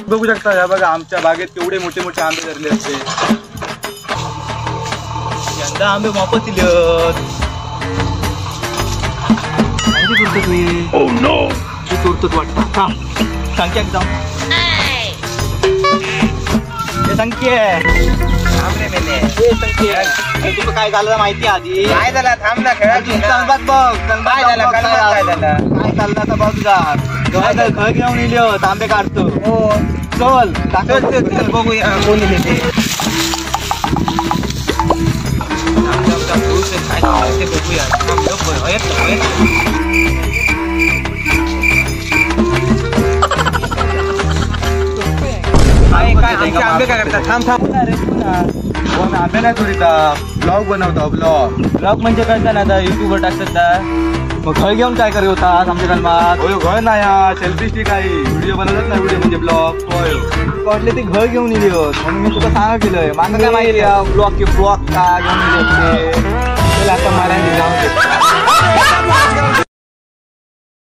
बघू शकता या बघा आमच्या बागेत केवढे मोठे मोठे आंबे धरले असते. यंदा आंबे वापस दिले तू वाटतं संख्या जाऊ तुला काय झालं माहिती आधी काय झालं थांब ना खेळा बघ काय झालं काय चाललं बघ घर घेऊन इले तांबे काढतो. हो चल बघूया कोण इले ते आंबे काय करतात. थांब आंबे नाही थोडीचा ब्लॉग बनवतो. ब्लॉग म्हणजे कळतं ना आता युट्यूबवर टाकतात. मग घर घेऊन काय करत होता आमच्या जन्मात. घर नाही सेल्फी स्टिक आहे. व्हिडिओ बनवतात ना व्हिडिओ म्हणजे ब्लॉग वाटले ते घर घेऊन इले म्हणून मी तुला सांगा केलंय. माझं काय माहिती ब्लॉग काय घेऊन इले आता मला जाऊ